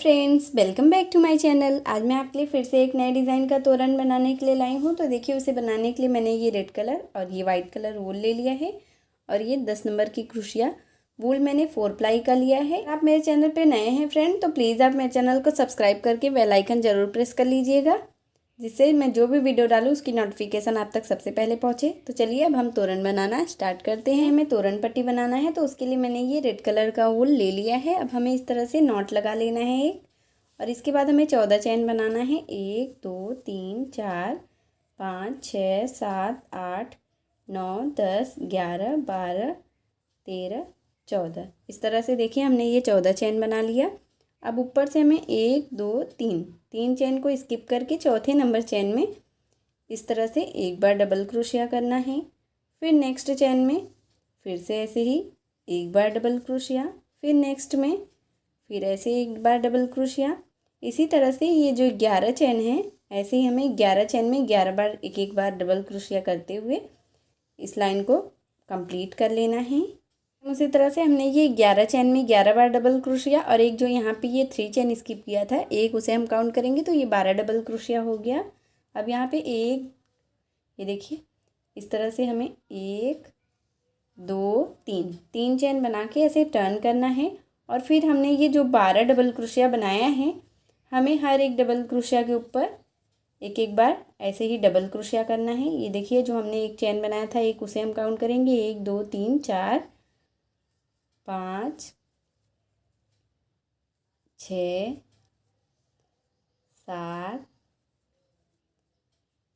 Friends, welcome back to my channel. आज मैं आपके लिए फिर से एक नए डिज़ाइन का तोरण बनाने के लिए लाई हूँ। तो देखिए, उसे बनाने के लिए मैंने ये रेड कलर और ये वाइट कलर वूल ले लिया है और ये 10 नंबर की क्रोशिया वूल मैंने 4 प्लाई का लिया है। आप मेरे चैनल पे नए हैं फ्रेंड, तो प्लीज़ आप मेरे चैनल को सब्सक्राइब करके बेल आइकन ज़रूर प्रेस कर लीजिएगा, जिससे मैं जो भी वीडियो डालूँ उसकी नोटिफिकेशन आप तक सबसे पहले पहुँचे। तो चलिए अब हम तोरण बनाना स्टार्ट करते हैं। हमें तोरण पट्टी बनाना है, तो उसके लिए मैंने ये रेड कलर का वूल ले लिया है। अब हमें इस तरह से नॉट लगा लेना है एक, और इसके बाद हमें 14 चैन बनाना है। 1 2 3 4 5 6 7 8 9 10 11 12 13 14। इस तरह से देखिए हमने ये 14 चैन बना लिया। अब ऊपर से हमें 1 2 3 चैन को स्किप करके चौथे नंबर चैन में इस तरह से एक बार डबल क्रोशिया करना है। फिर नेक्स्ट चैन में फिर से ऐसे ही एक बार डबल क्रोशिया, फिर नेक्स्ट में फिर ऐसे एक बार डबल क्रोशिया। इसी तरह से ये जो 11 चैन है, ऐसे ही हमें 11 चैन में 11 बार एक बार डबल क्रोशिया करते हुए इस लाइन को कंप्लीट कर लेना है। उसी तरह से हमने ये 11 चैन में 11 बार डबल क्रोशिया और एक जो यहाँ पे ये 3 चैन स्किप किया था, एक उसे हम काउंट करेंगे तो ये 12 डबल क्रोशिया हो गया। अब यहाँ पे एक, ये देखिए इस तरह से हमें 1 2 3 चैन बना के ऐसे टर्न करना है। और फिर हमने ये जो 12 डबल क्रोशिया बनाया है, हमें हर एक डबल क्रोशिया के ऊपर एक बार ऐसे ही डबल क्रोशिया करना है। ये देखिए जो हमने एक चैन बनाया था, एक उसे हम काउंट करेंगे 1 2 3 4 5 6 7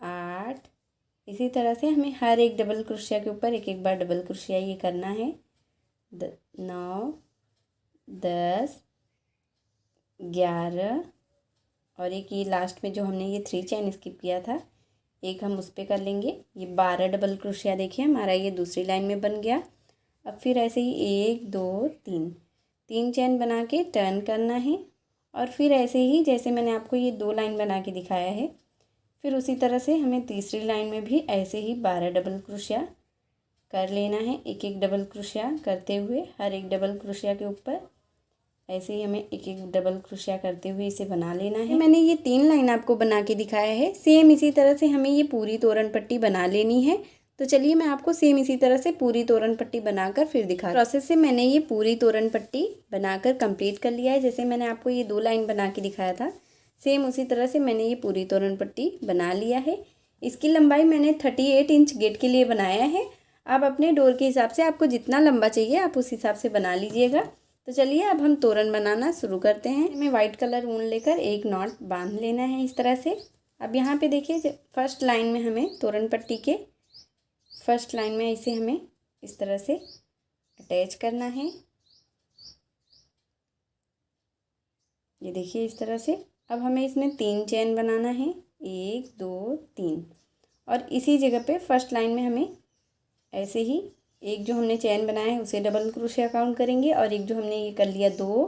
8। इसी तरह से हमें हर एक डबल क्रोशिया के ऊपर एक बार डबल क्रोशिया ये करना है। 9 10 11 और एक ये लास्ट में जो हमने ये 3 चैन स्किप किया था, एक हम उस पर कर लेंगे। ये 12 डबल क्रोशिया देखिए हमारा ये दूसरी लाइन में बन गया। अब फिर ऐसे ही 1 2 3 चैन बना के टर्न करना है। और फिर ऐसे ही जैसे मैंने आपको ये 2 लाइन बना के दिखाया है, फिर उसी तरह से हमें तीसरी लाइन में भी ऐसे ही 12 डबल क्रोशिया कर लेना है। एक डबल क्रोशिया करते हुए हर एक डबल क्रोशिया के ऊपर ऐसे ही हमें एक डबल क्रोशिया करते हुए इसे बना लेना है। मैंने ये 3 लाइन आपको बना के दिखाया है। सेम इसी तरह से हमें ये पूरी तोरण पट्टी बना लेनी है। तो चलिए मैं आपको सेम इसी तरह से पूरी तोरण पट्टी बनाकर फिर दिखा प्रोसेस से मैंने ये पूरी तोरण पट्टी बनाकर कंप्लीट कर लिया है। जैसे मैंने आपको ये 2 लाइन बना के दिखाया था, सेम उसी तरह से मैंने ये पूरी तोरण पट्टी बना लिया है। इसकी लंबाई मैंने 38 इंच गेट के लिए बनाया है। आप अपने डोर के हिसाब से आपको जितना लंबा चाहिए आप उस हिसाब से बना लीजिएगा। तो चलिए अब हम तोरण बनाना शुरू करते हैं। हमें वाइट कलर ऊन लेकर एक नॉट बांध लेना है इस तरह से। अब यहाँ पे देखिए फर्स्ट लाइन में हमें तोरण पट्टी के फर्स्ट लाइन में इसे हमें इस तरह से अटैच करना है। ये देखिए इस तरह से। अब हमें इसमें 3 चैन बनाना है, 1 2 3। और इसी जगह पे फर्स्ट लाइन में हमें ऐसे ही एक जो हमने चैन बनाया है उसे डबल क्रोशिया काउंट करेंगे, और एक जो हमने ये कर लिया 2,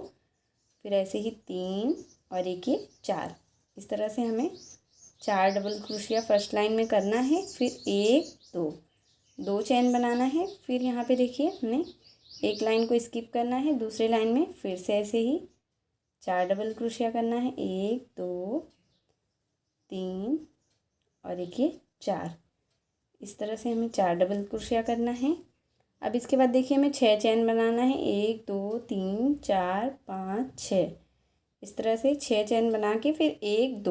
फिर ऐसे ही 3 और एक ये 4। इस तरह से हमें 4 डबल क्रोशिया फर्स्ट लाइन में करना है। फिर 1 2 चैन बनाना है। फिर यहाँ पे देखिए हमने एक लाइन को स्किप करना है, दूसरे लाइन में फिर से ऐसे ही 4 डबल क्रोशिया करना है, 1 2 3 और एक ये 4। इस तरह से हमें 4 डबल क्रोशिया करना है। अब इसके बाद देखिए हमें 6 चैन बनाना है, 1 2 3 4 5 6। इस तरह से 6 चैन बना के फिर 1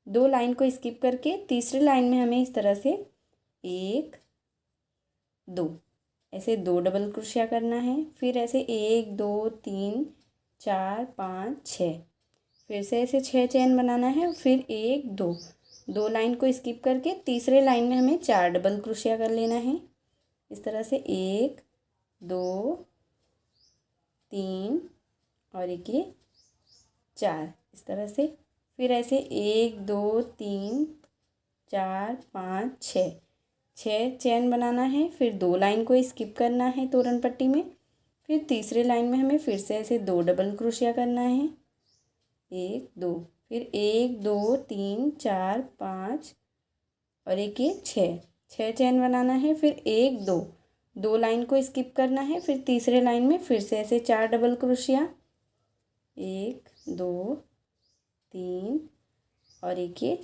2 लाइन को स्किप करके तीसरी लाइन में हमें इस तरह से 1 2 ऐसे 2 डबल क्रोशिया करना है। फिर ऐसे 1 2 3 4 5 6, फिर से ऐसे 6 चैन बनाना है। फिर 1 2 लाइन को स्किप करके तीसरे लाइन में हमें 4 डबल क्रोशिया कर लेना है। इस तरह से 1 2 3 और एक ये 4। इस तरह से फिर ऐसे 1 2 3 4 5 6 चैन बनाना है। फिर 2 लाइन को स्किप करना है तोरण पट्टी में। फिर तीसरे लाइन में हमें फिर से ऐसे 2 डबल क्रोशिया करना है, 1 2। फिर 1 2 3 4 5 और एक ये 6 चैन बनाना है। फिर 1 2 लाइन को स्किप करना है। फिर तीसरे लाइन में फिर से ऐसे 4 डबल क्रोशिया, 1 2 3 और एक ये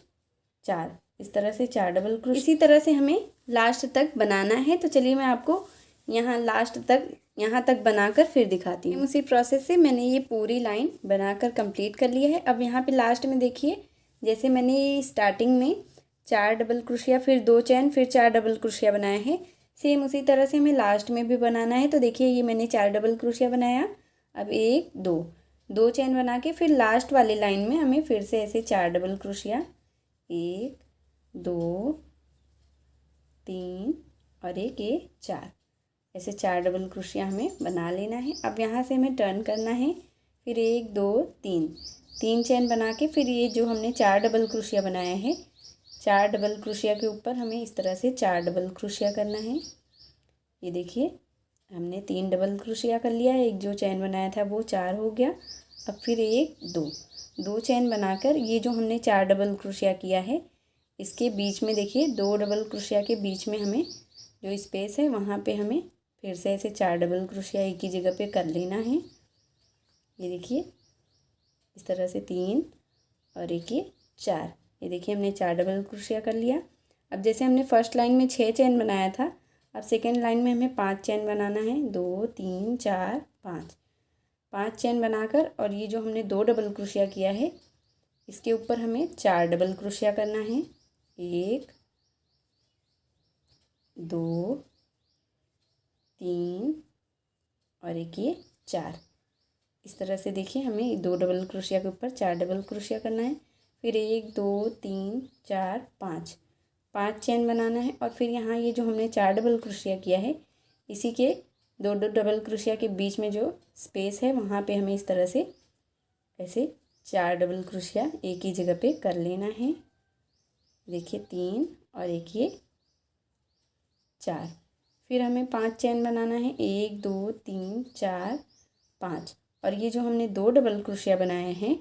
4। इस तरह से 4 डबल क्रोशिया। इसी तरह से हमें लास्ट तक बनाना है। तो चलिए मैं आपको यहाँ लास्ट तक यहाँ तक बनाकर फिर दिखाती हूँ। उसी प्रोसेस से मैंने ये पूरी लाइन बनाकर कंप्लीट कर लिया है। अब यहाँ पे लास्ट में देखिए, जैसे मैंने स्टार्टिंग में 4 डबल क्रोशिया, फिर 2 चैन, फिर 4 डबल क्रोशिया बनाए हैं, सेम उसी तरह से हमें लास्ट में भी बनाना है। तो देखिए ये मैंने 4 डबल क्रोशिया बनाया। अब 1 2 चैन बना के फिर लास्ट वाली लाइन में हमें फिर से ऐसे 4 डबल क्रोशिया, 1 2 3 और एक ये 4, ऐसे 4 डबल क्रोशिया हमें बना लेना है। अब यहाँ से हमें टर्न करना है, फिर 1 2 3 चैन बना के फिर ये जो हमने 4 डबल क्रोशिया बनाया है, 4 डबल क्रोशिया के ऊपर हमें इस तरह से 4 डबल क्रोशिया करना है। ये देखिए हमने 3 डबल क्रोशिया कर लिया है, एक जो चैन बनाया था वो 4 हो गया। अब फिर 1 2 चैन बनाकर ये जो हमने 4 डबल क्रोशिया किया है, इसके बीच में देखिए 2 डबल क्रोशिया के बीच में हमें जो स्पेस है वहाँ पे हमें फिर से ऐसे 4 डबल क्रोशिया एक ही जगह पे कर लेना है। ये देखिए इस तरह से 3 और एक ये 4। ये देखिए हमने 4 डबल क्रोशिया कर लिया। अब जैसे हमने फर्स्ट लाइन में 6 चैन बनाया था, अब सेकेंड लाइन में हमें 5 चैन बनाना है। 2 3 4 5 चैन बनाकर और ये जो हमने 2 डबल क्रोशिया किया है इसके ऊपर हमें 4 डबल क्रोशिया करना है। 1 2 3 और एक ये 4। इस तरह से देखिए हमें 2 डबल क्रोशिया के ऊपर 4 डबल क्रोशिया करना है। फिर 1 2 3 4 5 चैन बनाना है और फिर यहाँ ये जो हमने 4 डबल क्रोशिया किया है इसी के 2 डबल क्रोशिया के बीच में जो स्पेस है वहाँ पे हमें इस तरह से ऐसे 4 डबल क्रोशिया एक ही जगह पे कर लेना है। देखिए 3 और एक ये 4। फिर हमें 5 चैन बनाना है। 1 2 3 4 5 और ये जो हमने 2 डबल क्रोशिया बनाए हैं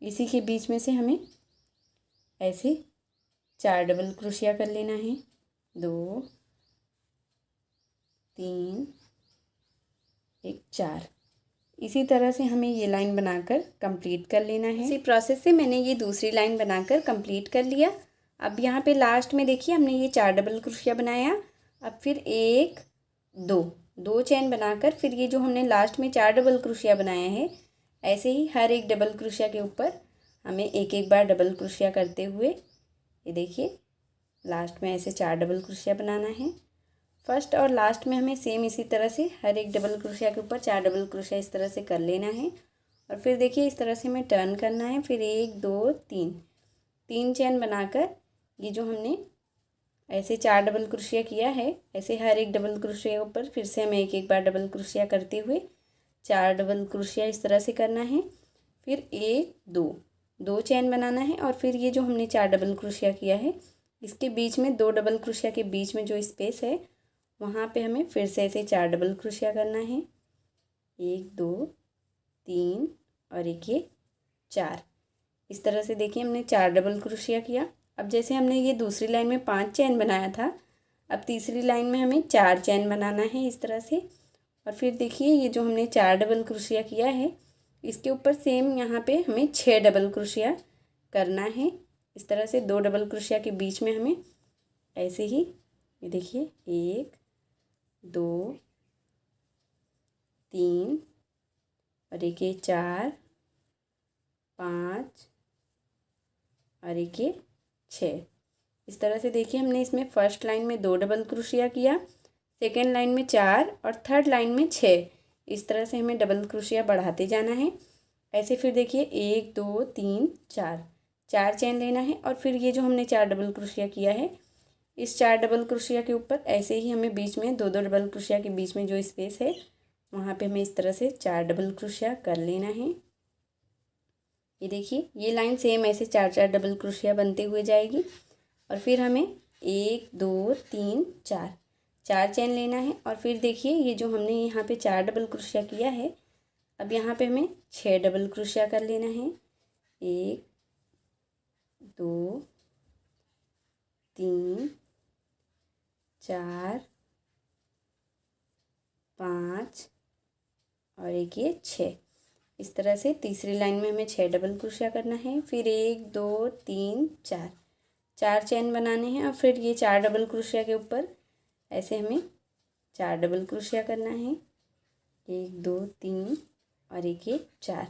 इसी के बीच में से हमें ऐसे 4 डबल क्रोशिया कर लेना है। 2 3 एक 4। इसी तरह से हमें ये लाइन बनाकर कंप्लीट कर लेना है। इसी प्रोसेस से मैंने ये दूसरी लाइन बनाकर कंप्लीट कर लिया। अब यहाँ पे लास्ट में देखिए हमने ये 4 डबल क्रोशिया बनाया। अब फिर 1 2 चैन बनाकर फिर ये जो हमने लास्ट में 4 डबल क्रोशिया बनाया है ऐसे ही हर एक डबल क्रोशिया के ऊपर हमें एक एक बार डबल क्रोशिया करते हुए ये देखिए लास्ट में ऐसे 4 डबल क्रोशिया बनाना है। फर्स्ट और लास्ट में हमें सेम इसी तरह से हर एक डबल क्रोशिया के ऊपर 4 डबल क्रोशिया इस तरह से कर लेना है और फिर देखिए इस तरह से हमें टर्न करना है। फिर 1 2 3 चैन बनाकर ये जो हमने ऐसे 4 डबल क्रोशिया किया है ऐसे हर एक डबल क्रोशिया के ऊपर फिर से हमें एक एक बार डबल क्रोशिया करते हुए 4 डबल क्रोशिया इस तरह से करना है। फिर 1 2 चैन बनाना है और फिर ये जो हमने 4 डबल क्रोशिया किया है इसके बीच में 2 डबल क्रोशिया के बीच में जो स्पेस है वहाँ पे हमें फिर से ऐसे 4 डबल क्रोशिया करना है। 1 2 3 और एक ये 4। इस तरह से देखिए हमने 4 डबल क्रोशिया किया। अब जैसे हमने ये दूसरी लाइन में 5 चैन बनाया था, अब तीसरी लाइन में हमें 4 चैन बनाना है इस तरह से और फिर देखिए ये जो हमने 4 डबल क्रोशिया किया है इसके ऊपर सेम यहाँ पे हमें 6 डबल क्रोशिया करना है। इस तरह से 2 डबल क्रोशिया के बीच में हमें ऐसे ही ये देखिए 1 2 3 और एक ये 4 5 और एक ये 6। इस तरह से देखिए हमने इसमें फर्स्ट लाइन में 2 डबल क्रोशिया किया, सेकेंड लाइन में 4 और थर्ड लाइन में 6। इस तरह से हमें डबल क्रोशिया बढ़ाते जाना है। ऐसे फिर देखिए 1 2 3 4 चैन लेना है और फिर ये जो हमने 4 डबल क्रोशिया किया है इस 4 डबल क्रोशिया के ऊपर ऐसे ही हमें बीच में 2 डबल क्रोशिया के बीच में जो स्पेस है वहाँ पे हमें इस तरह से 4 डबल क्रोशिया कर लेना है। ये देखिए ये लाइन सेम ऐसे 4 डबल क्रोशिया बनते हुए जाएगी और फिर हमें 1 2 3 4 चैन लेना है और फिर देखिए ये जो हमने यहाँ पे 4 डबल क्रोशिया किया है अब यहाँ पे हमें 6 डबल क्रोशिया कर लेना है। 1 2 3 4 5 और एक ये 6। इस तरह से तीसरी लाइन में हमें 6 डबल क्रोशिया करना है। फिर 1 2 3 4 4 चेन बनाने हैं और फिर ये 4 डबल क्रोशिया के ऊपर ऐसे हमें 4 डबल क्रोशिया करना है। 1 2 3 और एक 4।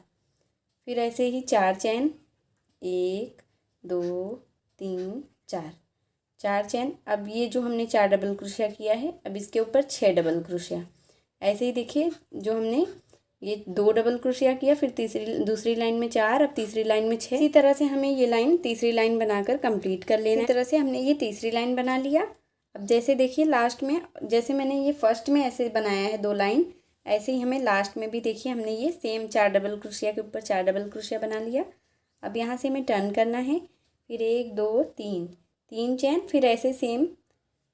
फिर ऐसे ही 4 चेन, 1 2 3 4 4 चेन। अब ये जो हमने 4 डबल क्रोशिया किया है, अब इसके ऊपर 6 डबल क्रोशिया। ऐसे ही देखिए, जो हमने ये 2 डबल क्रोशिया किया, फिर दूसरी लाइन में 4, अब तीसरी लाइन में 6। इसी तरह से हमें ये लाइन तीसरी लाइन बनाकर कंप्लीट कर लेना है। इसी तरह से हमने ये तीसरी लाइन बना लिया। अब जैसे देखिए लास्ट में, जैसे मैंने ये फर्स्ट में ऐसे बनाया है 2 लाइन, ऐसे ही हमें लास्ट में भी देखिए हमने ये सेम 4 डबल क्रोशिया के ऊपर 4 डबल क्रोशिया बना लिया। अब यहाँ से हमें टर्न करना है। फिर 1 2 3 3 चेन, फिर ऐसे सेम,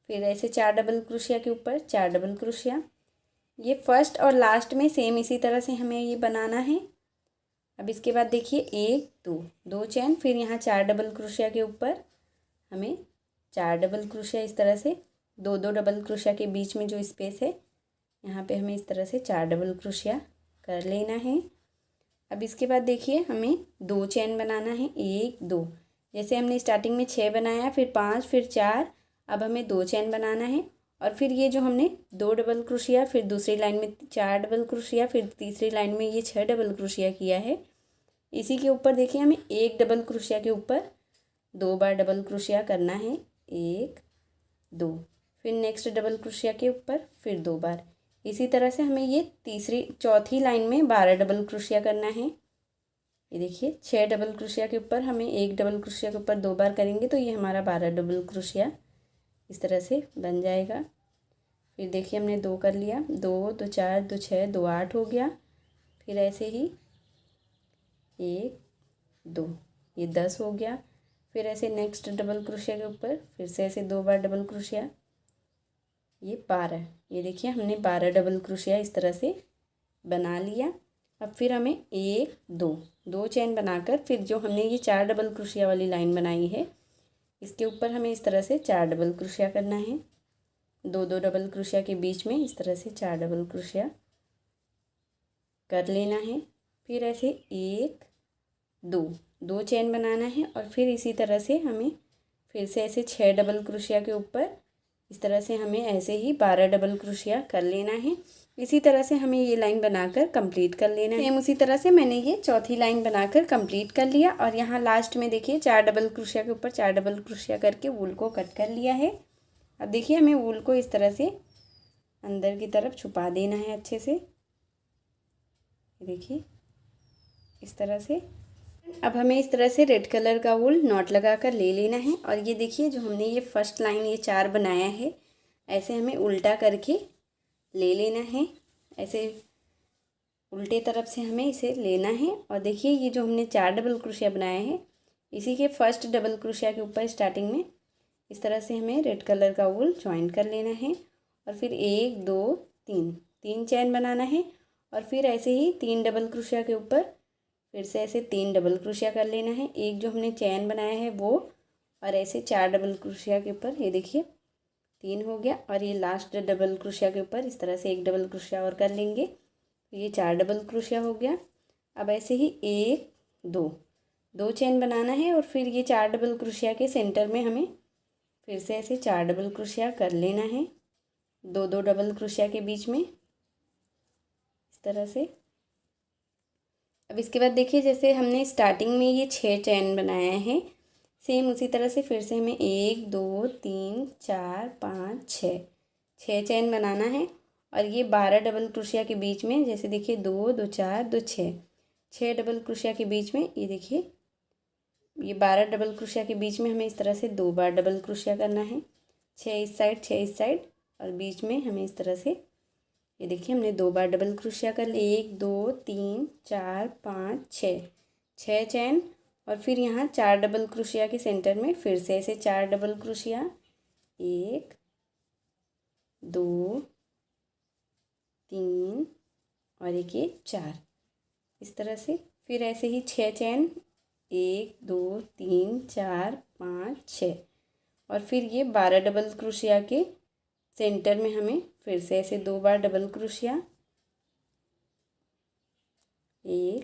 फिर ऐसे 4 डबल क्रोशिया के ऊपर 4 डबल क्रोशिया। ये फर्स्ट और लास्ट में सेम इसी तरह से हमें ये बनाना है। अब इसके बाद देखिए 1 2 2 चेन, फिर यहाँ 4 डबल क्रोशिया के ऊपर हमें 4 डबल क्रोशिया, इस तरह से 2 2 डबल क्रोशिया के बीच में जो स्पेस है, यहाँ पे हमें इस तरह से 4 डबल क्रोशिया कर लेना है। अब इसके बाद देखिए हमें 2 चेन बनाना है, 1 2। जैसे हमने स्टार्टिंग में 6 बनाया, फिर 5, फिर 4, अब हमें 2 चेन बनाना है। और फिर ये जो हमने 2 डबल क्रोशिया, फिर दूसरी लाइन में 4 डबल क्रोशिया, फिर तीसरी लाइन में ये 6 डबल क्रोशिया किया है, इसी के ऊपर देखिए हमें 1 डबल क्रोशिया के ऊपर 2 बार डबल क्रोशिया करना है, 1 2। फिर नेक्स्ट डबल क्रोशिया के ऊपर फिर 2 बार। इसी तरह से हमें ये चौथी लाइन में 12 डबल क्रोशिया करना है। ये देखिए 6 डबल क्रोशिया के ऊपर हमें 1 डबल क्रोशिया के ऊपर 2 बार करेंगे, तो ये हमारा 12 डबल क्रोशिया इस तरह से बन जाएगा। फिर देखिए हमने 2 कर लिया, 2 2 4 2 6 2 8 हो गया। फिर ऐसे ही 1 2, ये 10 हो गया। फिर ऐसे नेक्स्ट डबल क्रोशिया के ऊपर फिर से ऐसे 2 बार डबल क्रोशिया, ये 12। ये देखिए हमने 12 डबल क्रोशिया इस तरह से बना लिया। अब फिर हमें 1 2 2 चेन बनाकर, फिर जो हमने ये 4 डबल क्रोशिया वाली लाइन बनाई है, इसके ऊपर हमें इस तरह से 4 डबल क्रोशिया करना है। 2 2 डबल क्रोशिया के बीच में इस तरह से 4 डबल क्रोशिया कर लेना है। फिर ऐसे 1 2 2 चेन बनाना है और फिर इसी तरह से हमें फिर से ऐसे 6 डबल क्रोशिया के ऊपर इस तरह से हमें ऐसे ही 12 डबल क्रोशिया कर लेना है। इसी तरह से हमें ये लाइन बनाकर कंप्लीट कर लेना है। सेम उसी तरह से मैंने ये चौथी लाइन बनाकर कंप्लीट कर लिया। और यहाँ लास्ट में देखिए 4 डबल क्रोशिया के ऊपर 4 डबल क्रोशिया करके वूल को कट कर लिया है। अब देखिए हमें वूल को इस तरह से अंदर की तरफ छुपा देना है अच्छे से। देखिए इस तरह से। अब हमें इस तरह से रेड कलर का वूल नॉट लगा कर ले लेना है। और ये देखिए जो हमने ये फर्स्ट लाइन ये 4 बनाया है, ऐसे हमें उल्टा करके ले लेना है। ऐसे उल्टे तरफ से हमें इसे लेना है। और देखिए ये जो हमने 4 डबल क्रोशिया बनाया है, इसी के फर्स्ट डबल क्रोशिया के ऊपर स्टार्टिंग में इस तरह से हमें रेड कलर का वूल ज्वाइन कर लेना है। और फिर 1 2 3 3 चेन बनाना है। और फिर ऐसे ही 3 डबल क्रोशिया के ऊपर फिर से ऐसे 3 डबल क्रोशिया कर लेना है। एक जो हमने चेन बनाया है वो, और ऐसे 4 डबल क्रोशिया के ऊपर ये देखिए 3 हो गया। और ये लास्ट डबल क्रोशिया के ऊपर इस तरह से 1 डबल क्रोशिया और कर लेंगे, तो ये 4 डबल क्रोशिया हो गया। अब ऐसे ही 1 2 2 चेन बनाना है और फिर ये 4 डबल क्रोशिया के सेंटर में हमें फिर से ऐसे 4 डबल क्रोशिया कर लेना है, 2 2 डबल क्रोशिया के बीच में इस तरह से। अब इसके बाद देखिए जैसे हमने स्टार्टिंग में ये 6 चेन बनाया है, सेम उसी तरह से फिर से हमें 1 2 3 4 5 6 चेन बनाना है। और ये 12 डबल क्रोशिया के बीच में, जैसे देखिए 2 2 4 2 6 डबल क्रोशिया के बीच में, ये देखिए ये 12 डबल क्रोशिया के बीच में हमें इस तरह से 2 बार डबल क्रोशिया करना है। 6 इस साइड 6 इस साइड, और बीच में हमें इस तरह से ये देखिए हमने 2 बार डबल क्रोशिया कर लिए। 1 2 3 4 5 6 चेन। और फिर यहाँ 4 डबल क्रोशिया के सेंटर में फिर से ऐसे 4 डबल क्रोशिया, 1 2 3 और एक ये 4 इस तरह से। फिर ऐसे ही 6 चेन, 1 2 3 4 5 6। और फिर ये 12 डबल क्रोशिया के सेंटर में हमें फिर से ऐसे 2 बार डबल क्रोशिया, 1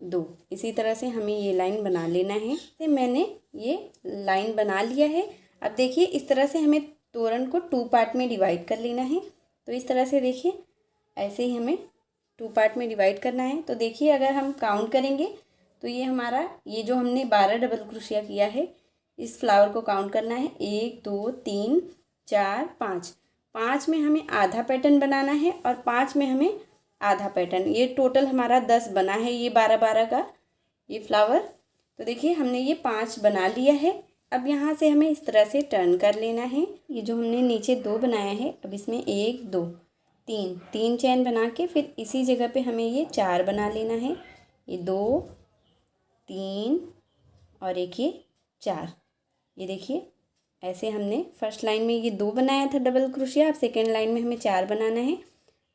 2। इसी तरह से हमें ये लाइन बना लेना है। तो मैंने ये लाइन बना लिया है। अब देखिए इस तरह से हमें तोरण को 2 पार्ट में डिवाइड कर लेना है। तो इस तरह से देखिए ऐसे ही हमें 2 पार्ट में डिवाइड करना है। तो देखिए अगर हम काउंट करेंगे तो ये हमारा ये जो हमने 12 डबल क्रोशिया किया है इस फ्लावर को काउंट करना है। 1 2 3 4 5। 5 में हमें आधा पैटर्न बनाना है और 5 में हमें आधा पैटर्न। ये टोटल हमारा 10 बना है ये 12-12 का ये फ्लावर। तो देखिए हमने ये 5 बना लिया है। अब यहाँ से हमें इस तरह से टर्न कर लेना है। ये जो हमने नीचे 2 बनाया है अब इसमें 1 2 3 चैन बना के फिर इसी जगह पे हमें ये 4 बना लेना है। ये 2 3 और एक ये 4। ये देखिए ऐसे हमने फर्स्ट लाइन में ये 2 बनाया था डबल क्रोशिया। अब सेकेंड लाइन में हमें 4 बनाना है।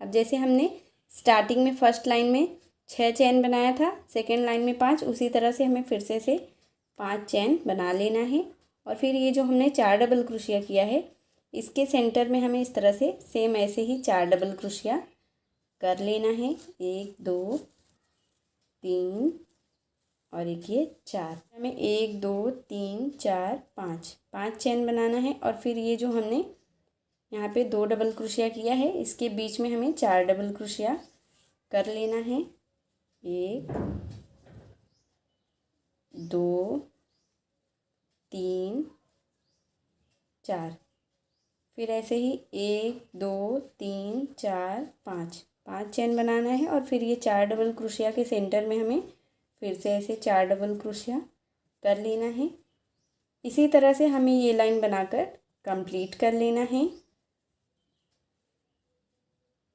अब जैसे हमने स्टार्टिंग में फर्स्ट लाइन में 6 चैन बनाया था, सेकेंड लाइन में 5, उसी तरह से हमें फिर से 5 चैन बना लेना है। और फिर ये जो हमने 4 डबल क्रोशिया किया है इसके सेंटर में हमें इस तरह से सेम ऐसे ही 4 डबल क्रोशिया कर लेना है। 1 2 3 और एक ये 4। हमें 1 2 3 4 5 चैन बनाना है। और फिर ये जो हमने यहाँ पे 2 डबल क्रोशिया किया है इसके बीच में हमें 4 डबल क्रोशिया कर लेना है। 1 2 3 4। फिर ऐसे ही 1 2 3 4 5 चैन बनाना है। और फिर ये 4 डबल क्रोशिया के सेंटर में हमें फिर से ऐसे 4 डबल क्रोशिया कर लेना है। इसी तरह से हमें ये लाइन बनाकर कंप्लीट कर लेना है।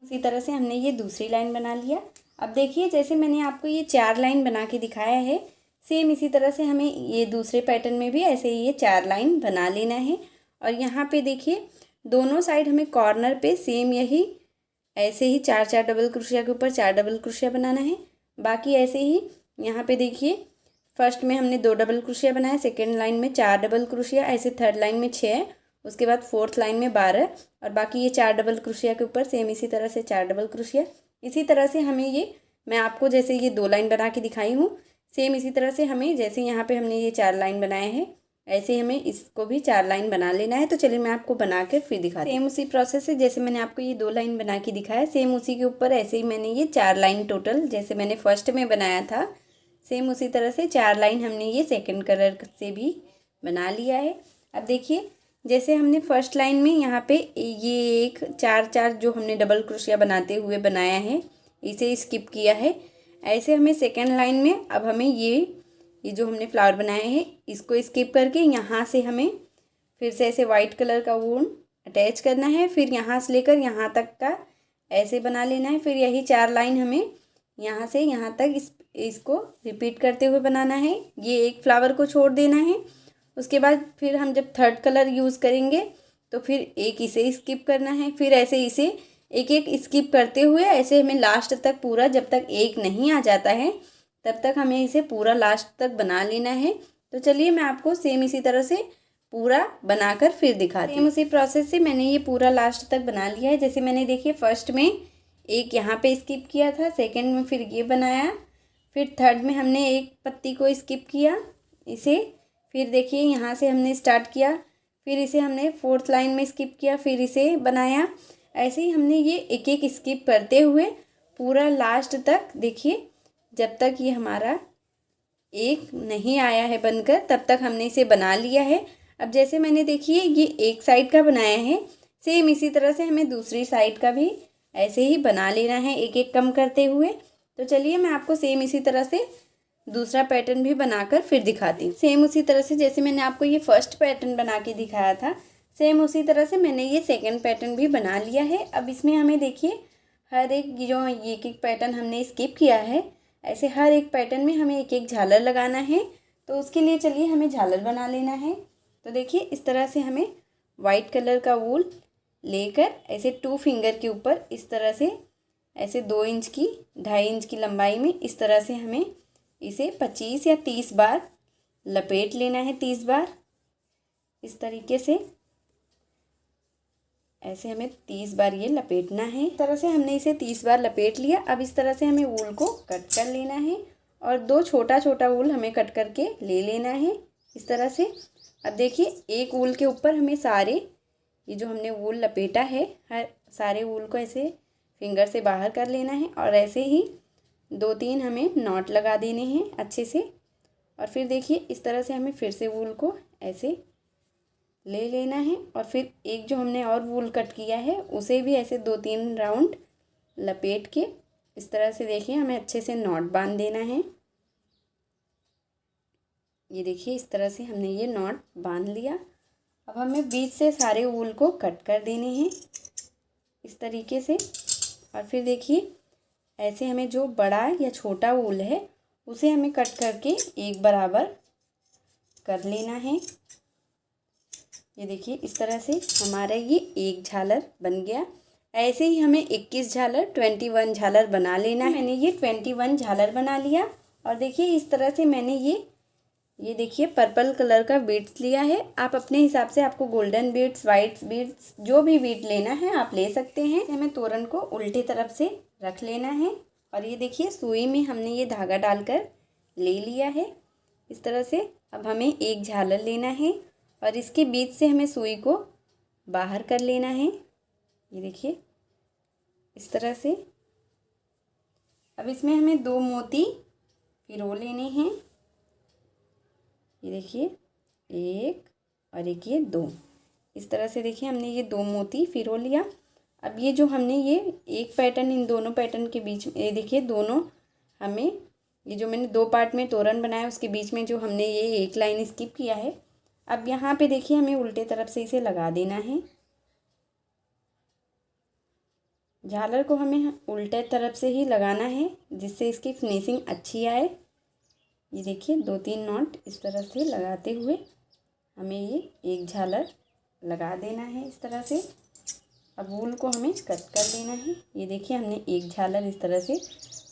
इसी तरह से हमने ये दूसरी लाइन बना लिया। अब देखिए जैसे मैंने आपको ये 4 लाइन बना के दिखाया है सेम इसी तरह से हमें ये दूसरे पैटर्न में भी ऐसे ही ये 4 लाइन बना लेना है। और यहाँ पे देखिए दोनों साइड हमें कॉर्नर पे सेम यही ऐसे ही 4 डबल क्रोशिया के ऊपर 4 डबल क्रोशिया बनाना है। बाकी ऐसे ही यहाँ पे देखिए फर्स्ट में हमने 2 डबल क्रोशिया बनाया, सेकेंड लाइन में 4 डबल क्रोशिया, ऐसे थर्ड लाइन में 6, उसके बाद फोर्थ लाइन में 12 और बाकी ये 4 डबल क्रोशिया के ऊपर सेम इसी तरह से 4 डबल क्रोशिया। इसी तरह से हमें ये मैं आपको जैसे ये 2 लाइन बना के दिखाई हूँ सेम इसी तरह से हमें जैसे यहाँ पे हमने ये 4 लाइन बनाए हैं ऐसे हमें इसको भी 4 लाइन बना लेना है। तो चलिए मैं आपको बना कर फिर दिखाती हूँ। सेम उसी प्रोसेस से जैसे मैंने आपको ये 2 लाइन बना के दिखाया सेम उसी के ऊपर ऐसे ही मैंने ये 4 लाइन टोटल जैसे मैंने फर्स्ट में बनाया था सेम उसी तरह से 4 लाइन हमने ये सेकेंड कलर से भी बना लिया है। अब देखिए जैसे हमने फर्स्ट लाइन में यहाँ पे ये एक 4 जो हमने डबल क्रोशिया बनाते हुए बनाया है इसे स्किप किया है। ऐसे हमें सेकेंड लाइन में अब हमें ये जो हमने फ्लावर बनाए हैं इसको स्किप करके यहाँ से हमें फिर से ऐसे वाइट कलर का वून अटैच करना है। फिर यहाँ से लेकर यहाँ तक का ऐसे बना लेना है। फिर यही 4 लाइन हमें यहाँ से यहाँ तक इसको रिपीट करते हुए बनाना है। ये एक फ्लावर को छोड़ देना है। उसके बाद फिर हम जब थर्ड कलर यूज़ करेंगे तो फिर एक इसे स्किप करना है। फिर ऐसे इसे एक एक स्किप करते हुए ऐसे हमें लास्ट तक पूरा जब तक एक नहीं आ जाता है तब तक हमें इसे पूरा लास्ट तक बना लेना है। तो चलिए मैं आपको सेम इसी तरह से पूरा बनाकर फिर दिखाती हूँ। सेम उसी प्रोसेस से मैंने ये पूरा लास्ट तक बना लिया है। जैसे मैंने देखिए फर्स्ट में एक यहाँ पे स्किप किया था, सेकंड में फिर ये बनाया, फिर थर्ड में हमने एक पत्ती को स्किप किया इसे, फिर देखिए यहाँ से हमने स्टार्ट किया, फिर इसे हमने फोर्थ लाइन में स्किप किया, फिर इसे बनाया। ऐसे ही हमने ये एक एक स्किप करते हुए पूरा लास्ट तक देखिए जब तक ये हमारा एक नहीं आया है बनकर तब तक हमने इसे बना लिया है। अब जैसे मैंने देखिए ये एक साइड का बनाया है सेम इसी तरह से हमें दूसरी साइड का भी ऐसे ही बना लेना है एक एक कम करते हुए। तो चलिए मैं आपको सेम इसी तरह से दूसरा पैटर्न भी बनाकर फिर दिखाती हूँ। सेम उसी तरह से जैसे मैंने आपको ये फर्स्ट पैटर्न बना के दिखाया था सेम उसी तरह से मैंने ये सेकंड पैटर्न भी बना लिया है। अब इसमें हमें देखिए हर एक जो एक एक पैटर्न हमने स्किप किया है ऐसे हर एक पैटर्न में हमें एक एक झालर लगाना है। तो उसके लिए चलिए हमें झालर बना लेना है। तो देखिए इस तरह से हमें वाइट कलर का वूल लेकर ऐसे 2 फिंगर के ऊपर इस तरह से ऐसे 2 इंच की 2.5 इंच की लंबाई में इस तरह से हमें इसे 25 या 30 बार लपेट लेना है। 30 बार इस तरीके से। ऐसे हमें 30 बार ये लपेटना है। इस तरह से हमने इसे 30 बार लपेट लिया। अब इस तरह से हमें वूल को कट कर लेना है और 2 छोटा छोटा वूल हमें कट करके ले लेना है इस तरह से। अब देखिए एक वूल के ऊपर हमें सारे ये जो हमने वूल लपेटा है हर सारे वूल को ऐसे फिंगर से बाहर कर लेना है और ऐसे ही 2-3 हमें नॉट लगा देने हैं अच्छे से। और फिर देखिए इस तरह से हमें फिर से वूल को ऐसे ले लेना है और फिर एक जो हमने और वूल कट किया है उसे भी ऐसे 2-3 राउंड लपेट के इस तरह से देखिए हमें अच्छे से नॉट बांध देना है। ये देखिए इस तरह से हमने ये नॉट बांध लिया। अब हमें बीच से सारे वूल को कट कर देने हैं इस तरीके से। और फिर देखिए ऐसे हमें जो बड़ा या छोटा वूल है उसे हमें कट करके एक बराबर कर लेना है। ये देखिए इस तरह से हमारा ये एक झालर बन गया। ऐसे ही हमें 21 झालर 21 झालर बना लेना है। मैंने ये 21 झालर बना लिया। और देखिए इस तरह से मैंने ये देखिए पर्पल कलर का बीड्स लिया है। आप अपने हिसाब से आपको गोल्डन बीड्स, वाइट बीड्स, जो भी बीड लेना है आप ले सकते हैं। हमें तोरण को उल्टी तरफ से रख लेना है और ये देखिए सुई में हमने ये धागा डालकर ले लिया है इस तरह से। अब हमें एक झालर लेना है और इसके बीच से हमें सुई को बाहर कर लेना है। ये देखिए इस तरह से। अब इसमें हमें 2 मोती पिरो लेने हैं। ये देखिए एक और एक ये 2 इस तरह से देखिए हमने ये 2 मोती पिरो लिया। अब ये जो हमने ये एक पैटर्न इन दोनों पैटर्न के बीच में ये देखिए दोनों हमें ये जो मैंने 2 पार्ट में तोरण बनाया उसके बीच में जो हमने ये एक लाइन स्किप किया है। अब यहाँ पे देखिए हमें उल्टे तरफ से इसे लगा देना है। झालर को हमें उल्टे तरफ से ही लगाना है जिससे इसकी फिनिशिंग अच्छी आए। ये देखिए 2-3 नॉट इस तरह से लगाते हुए हमें ये एक झालर लगा देना है इस तरह से। अब वूल को हमें कट कर लेना है। ये देखिए हमने एक झालर इस तरह से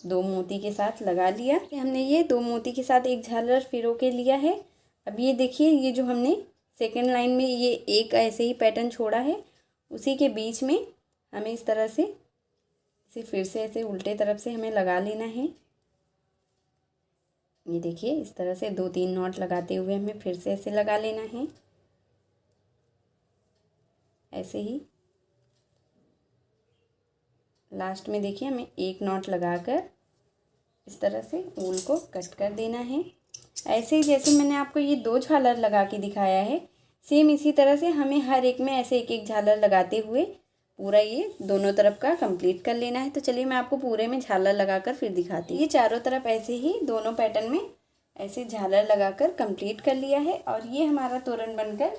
2 मोती के साथ लगा लिया। हमने ये 2 मोती के साथ एक झालर पिरो के लिया है। अब ये देखिए ये जो हमने सेकंड लाइन में ये एक ऐसे ही पैटर्न छोड़ा है उसी के बीच में हमें इस तरह से इसे फिर से ऐसे उल्टे तरफ से हमें लगा लेना है। ये देखिए इस तरह से 2-3 नॉट लगाते हुए हमें फिर से ऐसे लगा लेना है ऐसे ही। लास्ट में देखिए हमें एक नॉट लगाकर इस तरह से वूल को कट कर देना है। ऐसे ही जैसे मैंने आपको ये 2 झालर लगा के दिखाया है सेम इसी तरह से हमें हर एक में ऐसे एक एक झालर लगाते हुए पूरा ये दोनों तरफ का कंप्लीट कर लेना है। तो चलिए मैं आपको पूरे में झालर लगाकर फिर दिखाती हूँ। ये चारों तरफ ऐसे ही दोनों पैटर्न में ऐसे झालर लगाकर कंप्लीट कर लिया है और ये हमारा तोरण बनकर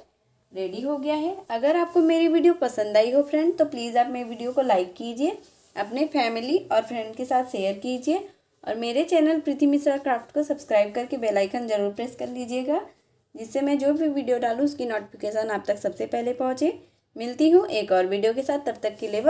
रेडी हो गया है। अगर आपको मेरी वीडियो पसंद आई हो फ्रेंड तो प्लीज़ आप मेरी वीडियो को लाइक कीजिए, अपने फैमिली और फ्रेंड के साथ शेयर कीजिए और मेरे चैनल प्रीति मिश्रा क्राफ्ट को सब्सक्राइब करके बेल आइकन ज़रूर प्रेस कर लीजिएगा जिससे मैं जो भी वीडियो डालूँ उसकी नोटिफिकेशन आप तक सबसे पहले पहुँचे। मिलती हूँ एक और वीडियो के साथ, तब तक के लिए बाय।